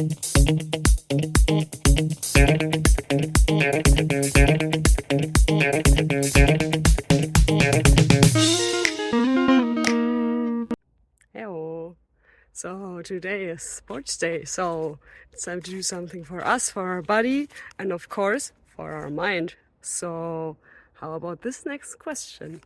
Hello. So today is sports day, so it's time to do something for us, for our body, and of course for our mind. So how about this next question?